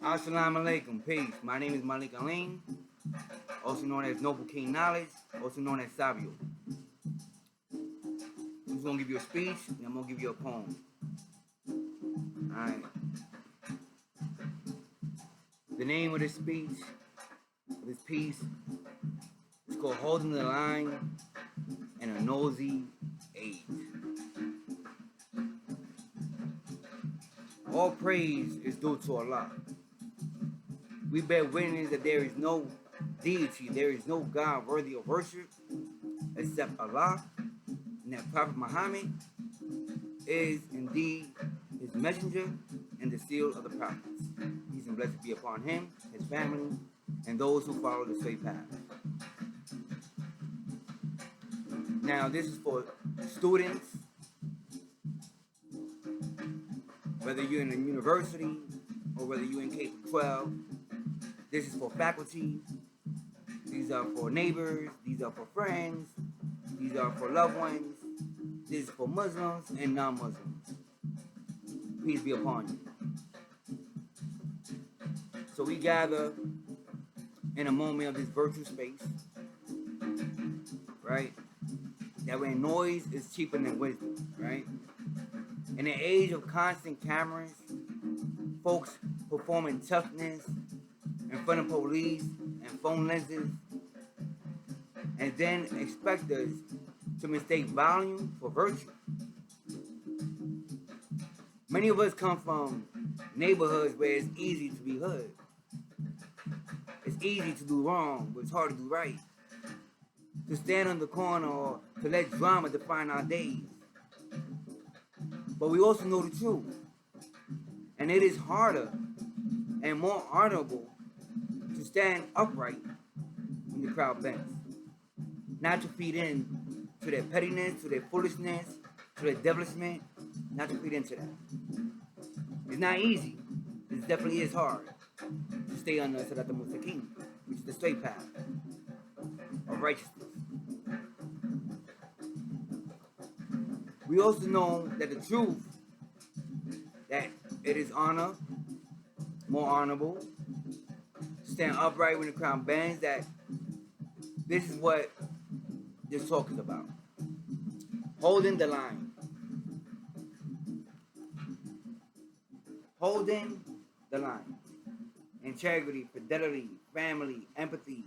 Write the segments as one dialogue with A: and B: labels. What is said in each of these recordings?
A: Assalamu alaikum, peace. My name is Malik Aline, also known as Noble King Knowledge, also known as Sabio. I'm just gonna give you a speech and I'm gonna give you a poem. Alright. The name of this speech, this piece, is called Holding the Line in a Nosy Age. All praise is due to Allah. We bear witness that there is no deity, there is no God worthy of worship except Allah, and that Prophet Muhammad is indeed his messenger and the seal of the prophets. Peace and blessings be upon him, his family, and those who follow the straight path. Now, this is for students, whether you're in a university or whether you're in K-12. This is for faculty. These are for neighbors. These are for friends. These are for loved ones. This is for Muslims and non-Muslims. Peace be upon you. So we gather in a moment of this virtual space, right? That when noise is cheaper than wisdom, right? In an age of constant cameras, folks performing toughness in front of police and phone lenses, and then expect us to mistake volume for virtue. Many of us come from neighborhoods where it's easy to be hood. It's easy to do wrong, but it's hard to do right. To stand on the corner or to let drama define our days. But we also know the truth. And it is harder and more honorable to stand upright when the crowd bends. Not to feed in to their pettiness, to their foolishness, to their devilishment. Not to feed into that. It's not easy. It definitely is hard to stay on the Sirat al-Mustaqim, which is the straight path of righteousness. We also know that the truth, that it is honor, more honorable, to stand upright when the crown bends, that this is what this talk is about. Holding the line. Holding the line. Integrity, fidelity, family, empathy.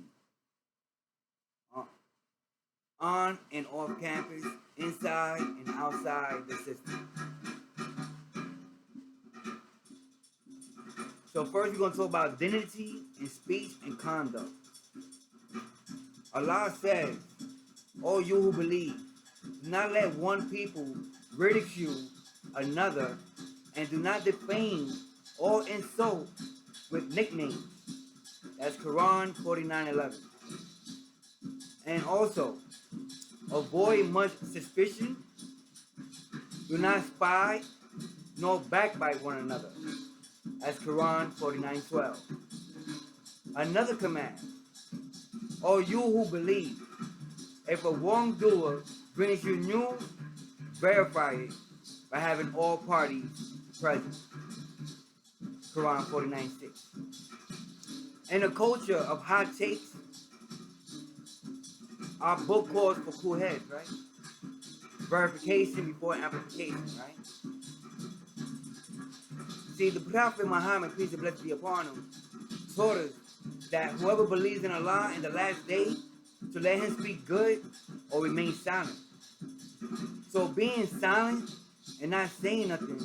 A: On and off campus, inside and outside the system. So first we're going to talk about dignity in speech and conduct. Allah says, "O you who believe, do not let one people ridicule another, and do not defame or insult with nicknames." That's Quran 49:11. And also, avoid much suspicion. Do not spy nor backbite one another. That's Quran 49:12. Another command. O you who believe, if a wrongdoer brings you news, verify it by having all parties present. Quran 49:6. In a culture of hot takes, our book calls for cool heads, right? Verification before amplification, right? See, the Prophet Muhammad, peace and blessings be upon him, taught us that whoever believes in Allah in the last day, to let him speak good or remain silent. So being silent and not saying nothing,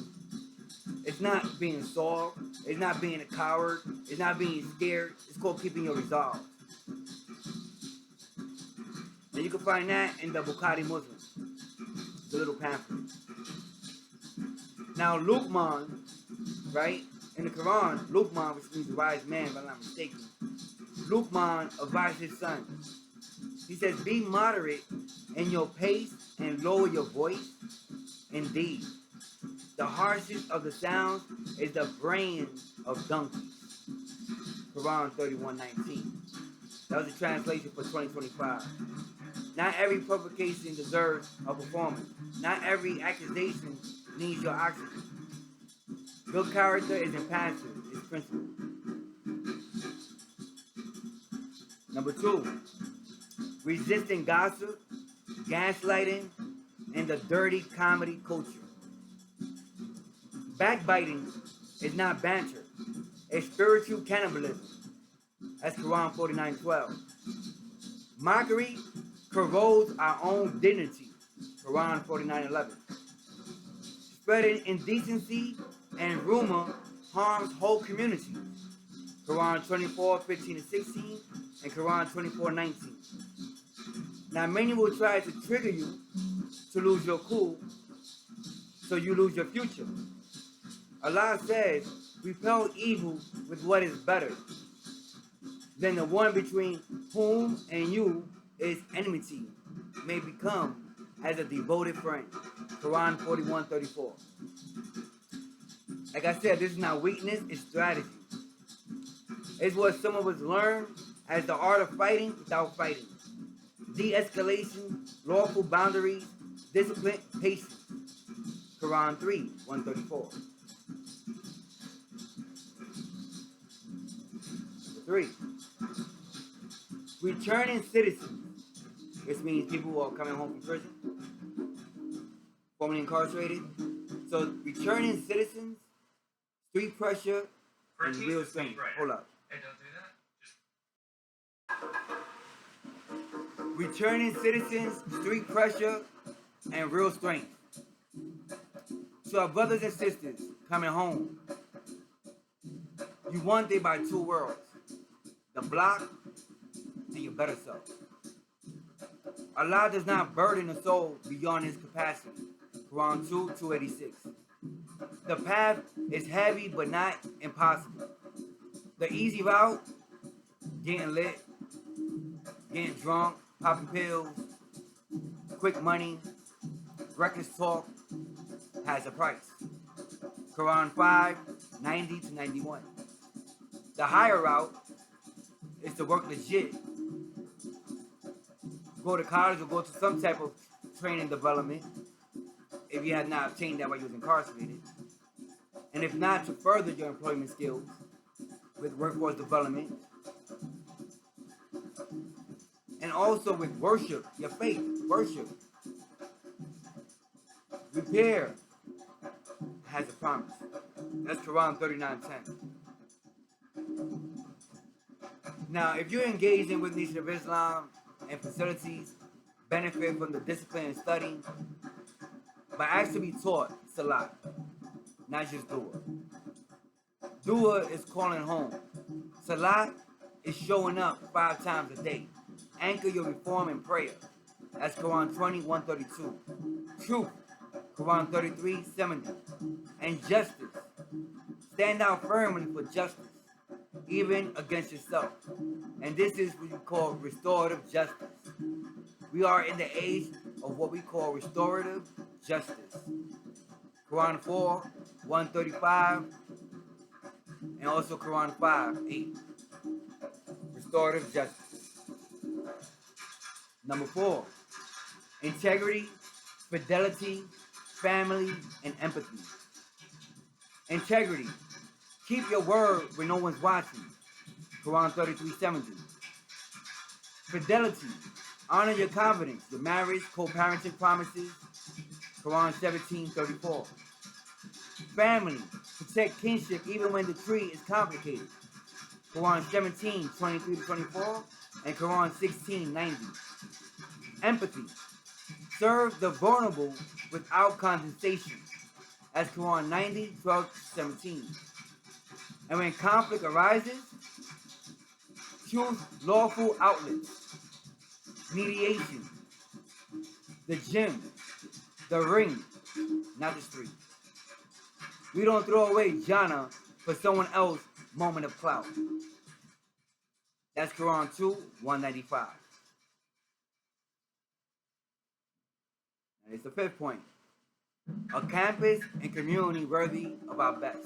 A: it's not being soft, it's not being a coward, it's not being scared, it's called keeping your resolve. And you can find that in the Bukhari Muslim, the little pamphlet. Now Luqman, right, in the Quran, Luqman, which means the wise man, if I'm not mistaken, Luqman advised his son. He says, be moderate in your pace and lower your voice. Indeed, the harshest of the sounds is the braying of donkeys. Quran 31:19. That was a translation for 2025. Not every publication deserves a performance. Not every accusation needs your oxygen. Good character is impassive, it's principle. Number 2, resisting gossip, gaslighting, and the dirty comedy culture. Backbiting is not banter. It's spiritual cannibalism. That's Quran 49:12. Mockery corrodes our own dignity. Quran 49:11. Spreading indecency and rumor harms whole communities. Quran 24:15-16 and Quran 24:19. Now many will try to trigger you to lose your cool, so you lose your future. Allah says, repel evil with what is better. Then the one between whom and you is enmity may become as a devoted friend. Quran 41:34. Like I said, this is not weakness, it's strategy. It's what some of us learn as the art of fighting without fighting. De-escalation, lawful boundaries, discipline, patience. Quran 3:134. 3. Returning citizens. This means people who are coming home from prison, formerly incarcerated. So returning citizens, street pressure, and real strength. Hold up.
B: Hey, don't do that.
A: Returning citizens, street pressure, and real strength. So our brothers and sisters coming home, you one day by two worlds. The block and your better self. Allah does not burden the soul beyond his capacity. Quran 2:286. The path is heavy but not impossible. The easy route, getting lit, getting drunk, popping pills, quick money, reckless talk, has a price. Quran 5:90-91. The higher route is to work legit. Go to college or go to some type of training development if you had not obtained that while you was incarcerated. And if not, to further your employment skills with workforce development. And also with worship, your faith, worship. Repair has a promise. That's Quran 39:10. Now, if you're engaged in with Nation of Islam and facilities, benefit from the discipline and studying, but actually be taught Salat, not just Dua. Dua is calling home. Salat is showing up 5 times a day. Anchor your reform in prayer. That's Quran 20:132. Truth, Quran 33:70. And justice. Stand out firmly for justice, even against yourself. And this is what you call restorative justice. We are in the age of what we call restorative justice. Quran 4:135 and also Quran 5:8. Restorative justice. Number 4, integrity, fidelity, family, and empathy. Integrity. Keep your word when no one's watching. Quran 33:70. Fidelity. Honor your confidence, your marriage, co-parenting promises. Quran 17:34. Family. Protect kinship even when the tree is complicated. Quran 17:23-24 and Quran 16:90. Empathy. Serve the vulnerable without condensation. That's Quran 90:12-17. And when conflict arises, choose lawful outlets. Mediation. The gym. The ring. Not the street. We don't throw away jhana for someone else's moment of clout. That's Quran 2:195. And it's the 5th point. A campus and community worthy of our best.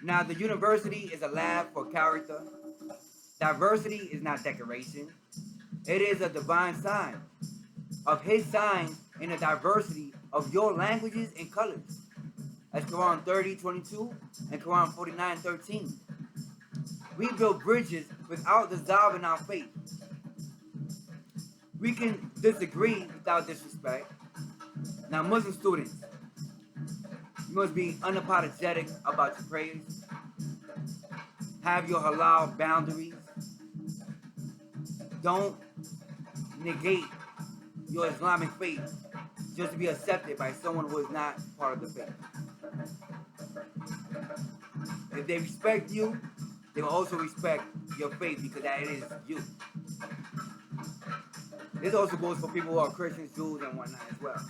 A: Now, the university is a lab for character. Diversity is not decoration. It is a divine sign of his sign in the diversity of your languages and colors. That's Quran 30:22 and Quran 49:13. We build bridges without dissolving our faith. We can disagree without disrespect. Now, Muslim students, you must be unapologetic about your prayers. Have your halal boundaries. Don't negate your Islamic faith just to be accepted by someone who is not part of the faith. If they respect you, they will also respect your faith because that is you. This also goes for people who are Christians, Jews, and whatnot as well.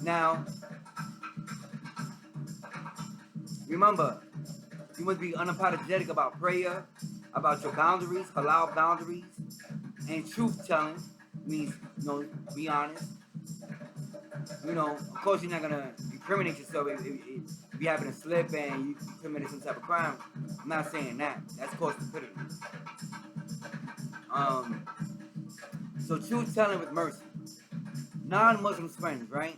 A: Now, remember, you must be unapologetic about prayer, about your boundaries, halal boundaries, and truth telling means, be honest. Of course, you're not gonna incriminate yourself if you happen to slip and you committed some type of crime. I'm not saying that. That's called stupidity. So truth telling with mercy. Non-Muslim friends, right?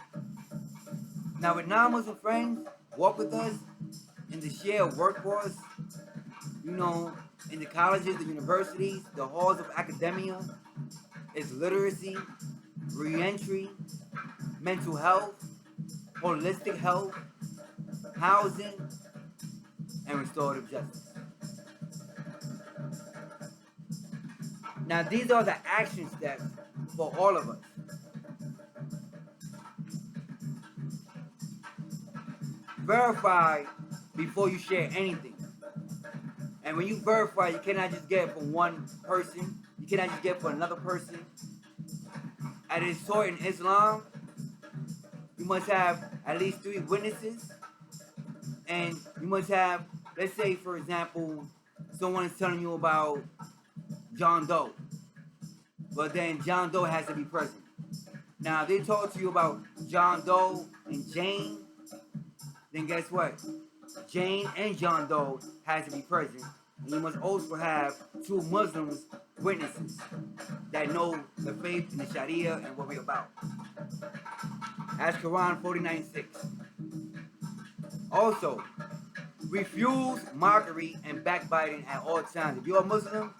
A: Now, with non-Muslim friends, walk with us in the shared workforce, in the colleges, the universities, the halls of academia, is literacy, reentry, mental health, holistic health, housing, and restorative justice. Now, these are the action steps for all of us. Verify before you share anything. And when you verify, you cannot just get it from one person. You cannot just get it from another person. At its sort in Islam, you must have at least 3 witnesses. And you must have, let's say, for example, someone is telling you about John Doe. But then John Doe has to be present. Now, if they talk to you about John Doe and Jane, then guess what? Jane and John Doe has to be present. And you must also have 2 Muslims witnesses that know the faith and the Sharia and what we're about. That's Quran 49:6. Also, refuse mockery and backbiting at all times. If you're a Muslim,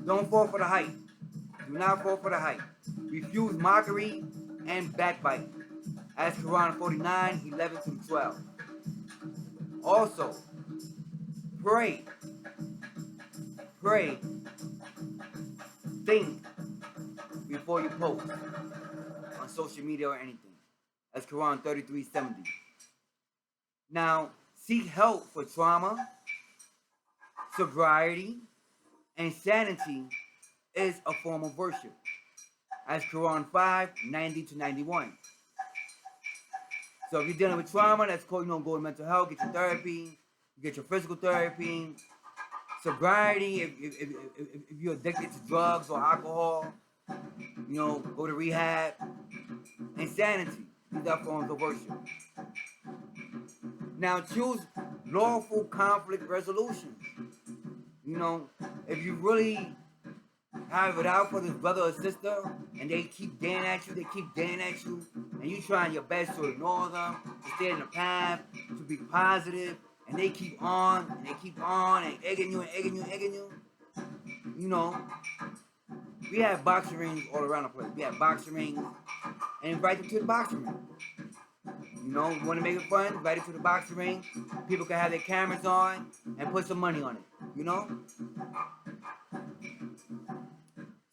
A: don't fall for the hype. Do not fall for the hype. Refuse mockery and backbiting. That's Quran 49:11-12. Also, pray. Think before you post on social media or anything. That's Quran 33:70. Now, seek help for trauma, sobriety, and sanity is a form of worship. That's Quran 5:90-91. So if you're dealing with trauma, that's called, go to mental health, get your therapy, you get your physical therapy. Sobriety, if you're addicted to drugs or alcohol, go to rehab. Insanity, these are forms of worship. Now choose lawful conflict resolution. If you really have it out for this brother or sister, and they keep getting at you, and you trying your best to ignore them, to stay in the path, to be positive, and they keep on, and egging you. We have boxing rings all around the place. We have boxing rings, and invite them to the boxing ring. You want to make it fun, invite it to the boxing ring. People can have their cameras on and put some money on it,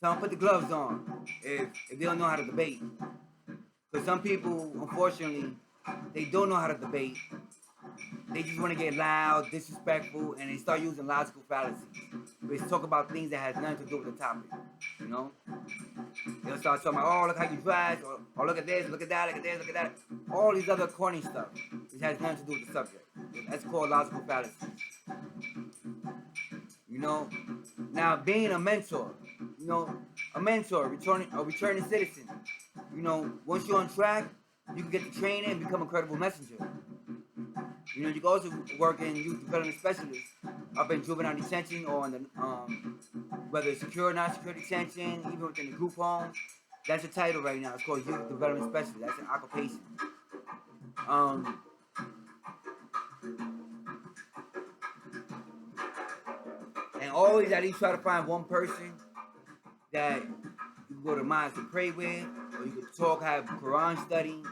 A: So put the gloves on if they don't know how to debate. Because some people, unfortunately, they don't know how to debate. They just want to get loud, disrespectful, and they start using logical fallacies. They talk about things that has nothing to do with the topic. They'll start talking about, oh, look how you dress, or look at this, look at that, look at this, look at that. All these other corny stuff, which has nothing to do with the subject. That's called logical fallacy. Now being a mentor, a mentor, a returning citizen. Once you're on track, you can get the training and become a credible messenger. You can also work in youth development specialist up in juvenile detention or in the, whether it's secure or not secure detention, even within the group home. That's the title right now. It's called youth development specialist. That's an occupation. always at least try to find one person that you can go to mosque to pray with, or you can talk, have Quran study.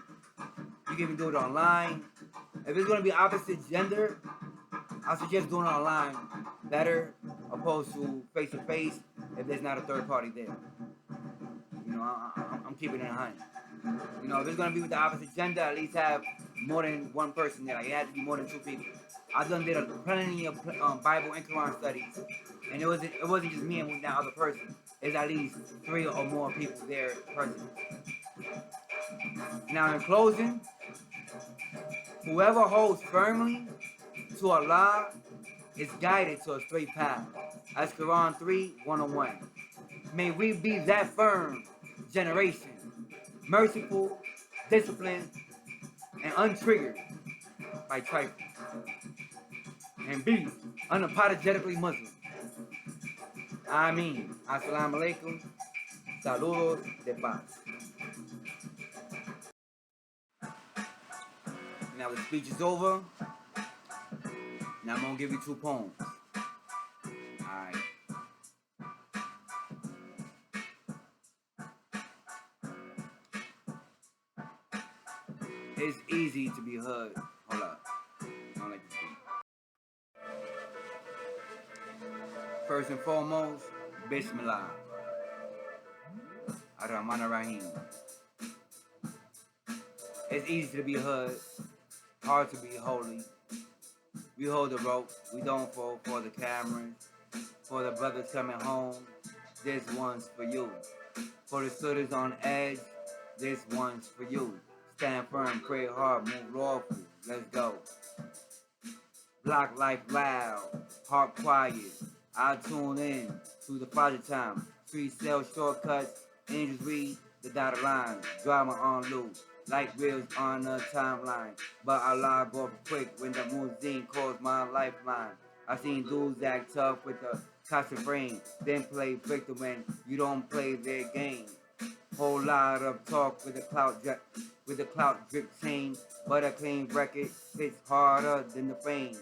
A: You can even do it online. If it's gonna be opposite gender, I suggest doing it online better opposed to face if there's not a third party there. You know, I'm keeping it 100. You know, if it's gonna be with the opposite gender, at least have more than one person there. Like, it has to be more than 2 people. I done did plenty of Bible and Quran studies, and it wasn't just me and that other person. It's at least 3 or more people there present. Now, in closing, whoever holds firmly to Allah is guided to a straight path. As Quran 3:101. May we be that firm generation, merciful, disciplined, and untriggered by trifle. And be unapologetically Muslim. Ameen. Assalamu alaikum. Saludos de paz. Now the speech is over. Now I'm going to give you 2 poems. Alright. It's easy to be hood. Hold up. I don't like this beat. First and foremost, Bismillah. Ar-Rahman Ar-Rahim. It's easy to be hood, hard to be holy. We hold the rope, we don't fall for the cameras. For the brothers coming home, this one's for you. For the students on edge, this one's for you. Stand firm, pray hard, move lawful, let's go. Block life loud, heart quiet. I tune in to the project time. Street sell shortcuts, angels read the dotted line. Drama on loop, like wheels on the timeline. But Allah go quick when the muezzin calls my lifeline. I seen dudes act tough with the constant frame, then play victim when you don't play their game. Whole lot of talk with the clout drip chain, but a clean record hits harder than the fame.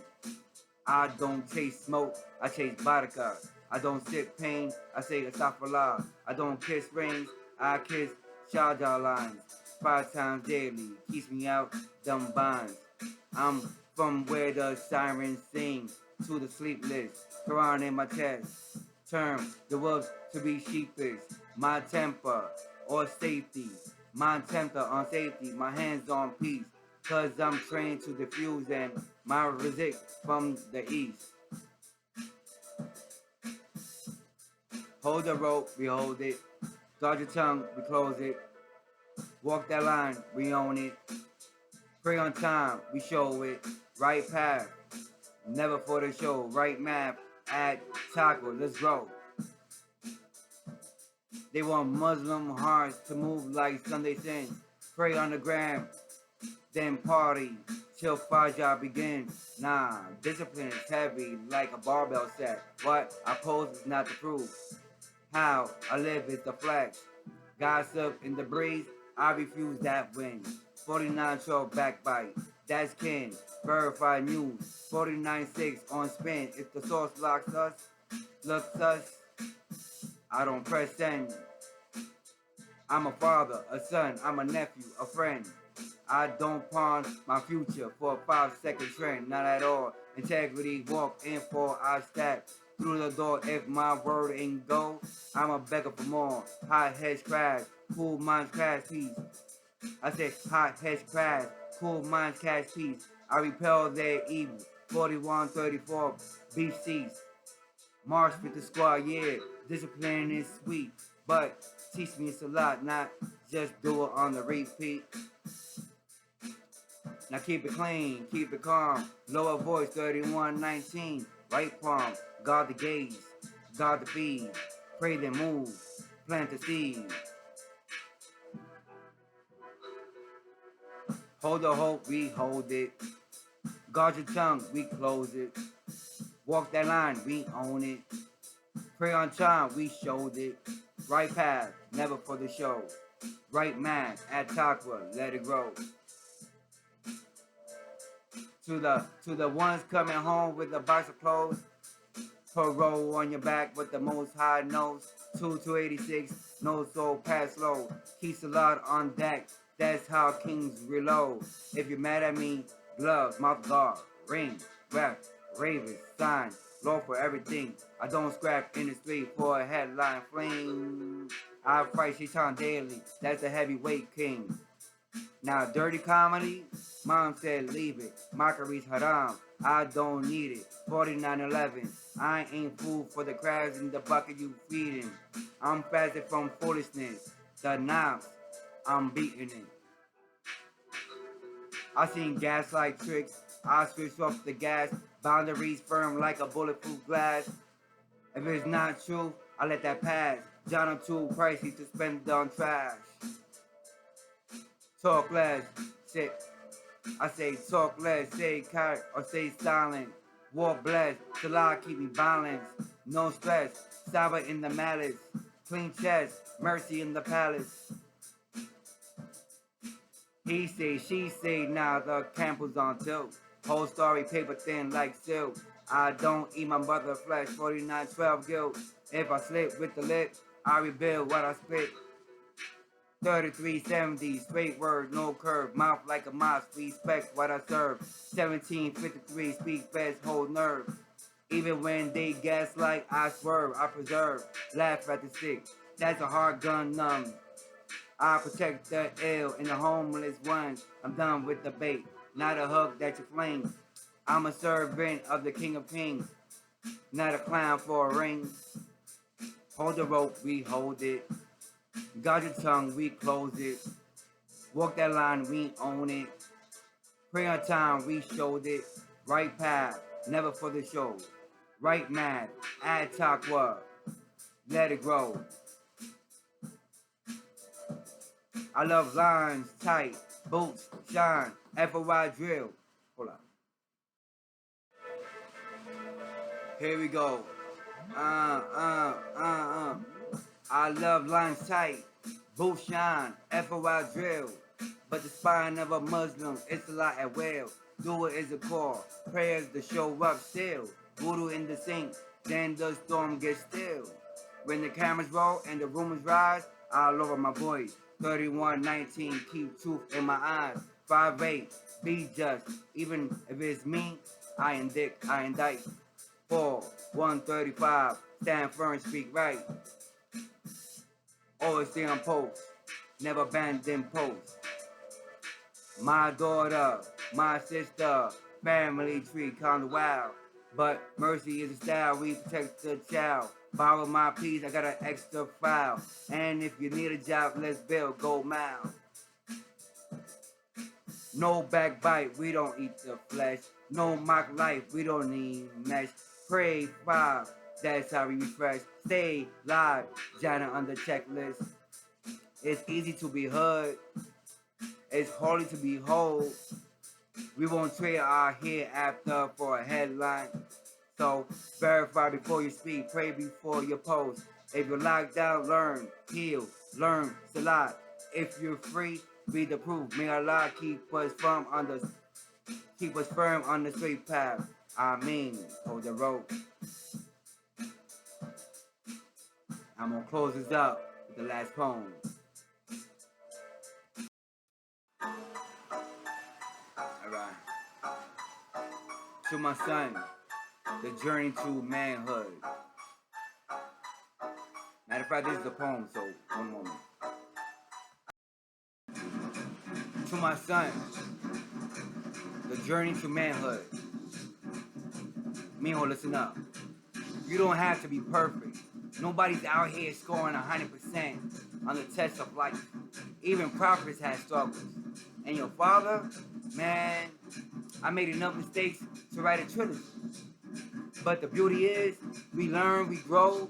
A: I don't chase smoke, I chase vodka. I don't sip pain, I say astaghfirullah. I don't kiss rings, I kiss Shahjah lines. 5 times daily, keeps me out dumb binds. I'm from where the sirens sing to the sleepless. Quran in my chest, turn the wolves to be sheepish. My temper or safety, my tempter on safety, my hands on peace. Cause I'm trained to diffuse and my rizik from the east. Hold the rope, we hold it. Guard your tongue, we close it. Walk that line, we own it. Pray on time, we show it. Right path, never for the show. Right map, add taco, let's go. They want Muslim hearts to move like Sunday sin. Pray on the gram, then party till Fajr begins. Nah, discipline is heavy like a barbell set. What I pose is not the proof. How I live is the flex. Gossip in the breeze, I refuse that win. 49 show backbite, that's kin. Verified news, 49.6 on spin. If the source looks us, I don't press send. I'm a father, a son, I'm a nephew, a friend. I don't pawn my future for a 5-second trend, not at all. Integrity, walk in for I step through the door. If my word ain't go, I'm a beggar for more. Hot heads crash, cool minds crash peace. I said hot heads crash, cool minds cash peace. I repel their evil. 4134 BCs. March with the squad, yeah. Discipline is sweet, but teach me it's a lot, not just do it on the repeat. Now keep it clean, keep it calm. Lower voice, 3119. Right palm, guard the gaze, guard the feed. Pray then move, plant the seed. Hold the hope, we hold it. Guard your tongue, we close it. Walk that line, we own it. Pray on time, we showed it. Right path, never for the show. Right man, at Taqwa, let it grow. To the ones coming home with a box of clothes, Parole on your back with the most high notes. 286, no soul pass low. Keeps a lot on deck. That's how kings reload. If you're mad at me, gloves, mouth guard, ring, rap, ravens, sign, law for everything. I don't scrap in the street for a headline fling. I fight Shaitan daily. That's the heavyweight king. Now, dirty comedy, mom said leave it. Mockery's haram, I don't need it. 4911, I ain't food for the crabs in the bucket you feeding. I'm fasted from foolishness. The knobs, I'm beating it. I seen gaslight tricks, I switch off the gas. Boundaries firm like a bulletproof glass. If it's not true, I let that pass. John, I'm too pricey to spend on trash. Talk less, sit. I say talk less, say cut or stay silent. Walk blessed, till I keep me balanced. No stress, sober in the malice. Clean chest, mercy in the palace. He say, she say, now the camp was on tilt. Whole story paper thin like silk. I don't eat my mother flesh, 4912 guilt. If I slip with the lip, I rebuild what I spit. 3370, straight word, no curve, mouth like a mouse, respect what I serve. 1753, speak best, hold nerve. Even when they gaslight, I swerve, I preserve, laugh at the sick. That's a hard gun numb. I protect the ill and the homeless ones. I'm done with the bait, not a hook that you fling. I'm a servant of the King of Kings, not a clown for a ring. Hold the rope, we hold it. Guard your tongue, we close it. Walk that line, we own it. Pray on time, we showed it. Right path, never for the show. Right mad, add taqwa, let it grow. I love lines tight, boots shine, FOI drill. Hold up. Here we go. I love lines tight, boots shine, FOI drill. But the spine of a Muslim, it's a lot at will. Do it is a call, prayers to show up still. Voodoo in the sink, then the storm gets still. When the cameras roll and the rumors rise, I'll lower my voice. 3119, keep truth in my eyes. 5'8", be just, even if it's me, I indict. 4, 135, stand firm, speak right. Always stay on post, never abandon post. My daughter, my sister, family tree kind of wild. But mercy is a style, we protect the child. Borrow my piece, I got an extra file. And if you need a job, let's build Gold Mile. No backbite, we don't eat the flesh. No mock life, we don't need mesh. Pray 5, that's how we refresh. Stay live, Jana on the checklist. It's easy to be hood. It's holy to be whole. We won't trade our hereafter for a headline. So verify before you speak, pray before you post. If you're locked down, learn, heal, learn, salat. If you're free, be the proof. May Allah keep us firm on the straight path. Amen. Hold the rope. I'm gonna close this up with the last poem. Alright. To my son, the journey to manhood. Matter of fact, this is the poem, so one moment. To my son, the journey to manhood. Mijo, listen up. You don't have to be perfect. Nobody's out here scoring 100% on the test of life. Even prophets had struggles. And your father, man, I made enough mistakes to write a trilogy. But the beauty is, we learn, we grow,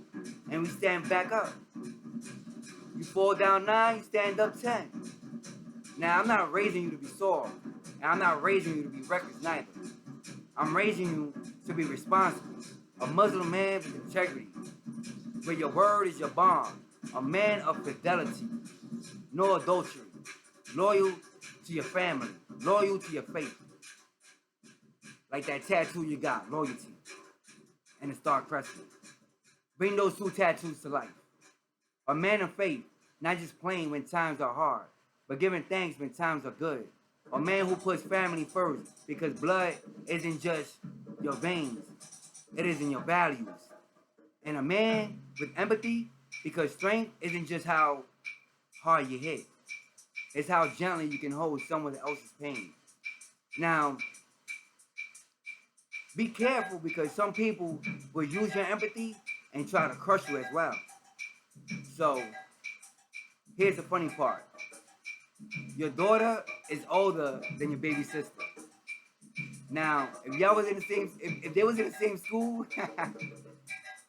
A: and we stand back up. You fall down 9, you stand up 10. Now, I'm not raising you to be sore, and I'm not raising you to be reckless neither. I'm raising you to be responsible, a Muslim man with integrity, where your word is your bond, a man of fidelity, no adultery, loyal to your family, loyal to your faith. Like that tattoo you got, loyalty. and a star crescent. Bring those two tattoos to life. A man of faith, not just playing when times are hard, but giving thanks when times are good. A man who puts family first because blood isn't just your veins, it is in your values. And a man with empathy because strength isn't just how hard you hit, it's how gently you can hold someone else's pain. Now, be careful because some people will use your empathy and try to crush you as well. So, here's the funny part. Your daughter is older than your baby sister. Now, if y'all was in the same, if they was in the same school,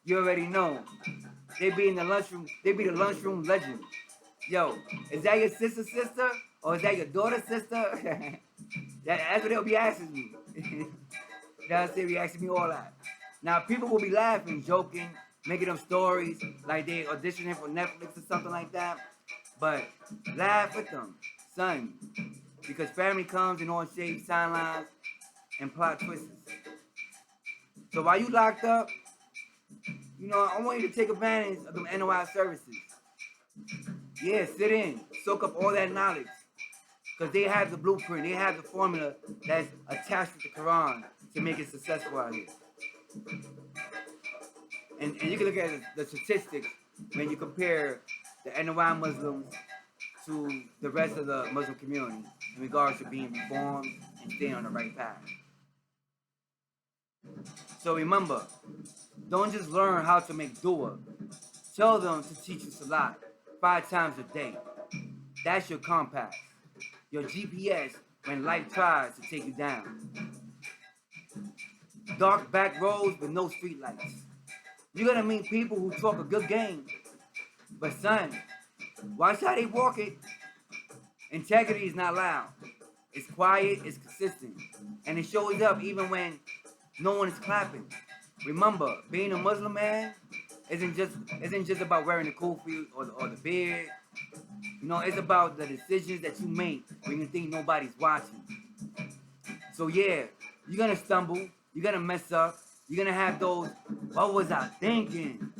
A: you already know. They be in the lunchroom. They be the lunchroom legend. Yo, is that your sister's sister or is that your daughter's sister? That's what they'll be asking you. That's they be asking me all that. Now people will be laughing, joking, making up stories like they auditioning for Netflix or something like that. But laugh with them, son, because family comes in all shapes, timelines, and plot twists. So while you locked up, I want you to take advantage of them NOI services. Yeah, sit in, soak up all that knowledge. Because they have the blueprint, they have the formula that's attached to the Quran to make it successful out here. And you can look at the statistics when you compare the NOI Muslims to the rest of the Muslim community in regards to being reformed and staying on the right path. So remember, don't just learn how to make dua. Tell them to teach you salat 5 times a day. That's your compass, your GPS when life tries to take you down. Dark back roads with no street lights. You're gonna meet people who talk a good game. But son, watch how they walk it. Integrity is not loud. It's quiet, it's consistent. And it shows up even when no one is clapping. Remember, being a Muslim man isn't just about wearing the kufi or the beard. It's about the decisions that you make when you think nobody's watching. So yeah, you're gonna stumble, you're gonna mess up, you're gonna have those "what was I thinking"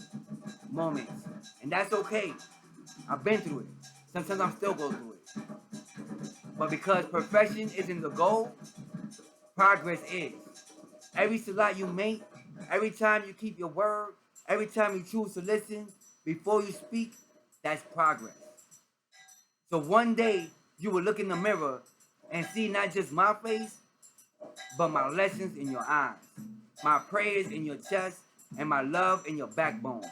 A: moments, and that's okay. I've been through it. Sometimes I'm still going through it. But because perfection isn't the goal, progress is. Every salat you make, every time you keep your word, every time you choose to listen before you speak, that's progress. So one day you will look in the mirror and see not just my face, but my lessons in your eyes, my prayers in your chest, and my love in your backbone.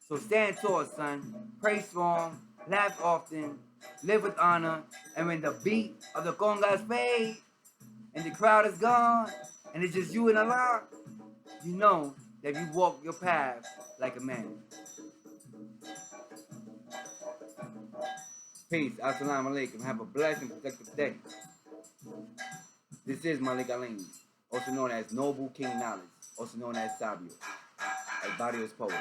A: So stand tall, son. Pray strong, laugh often, live with honor, and when the beat of the congas fade and the crowd is gone, and it's just you and Allah, you know that you walk your path like a man. Peace. Assalamu alaikum. Have a blessed and productive day. This is Malik Alim, also known as Noble King Knowledge, also known as Sabio, a Barrios poet.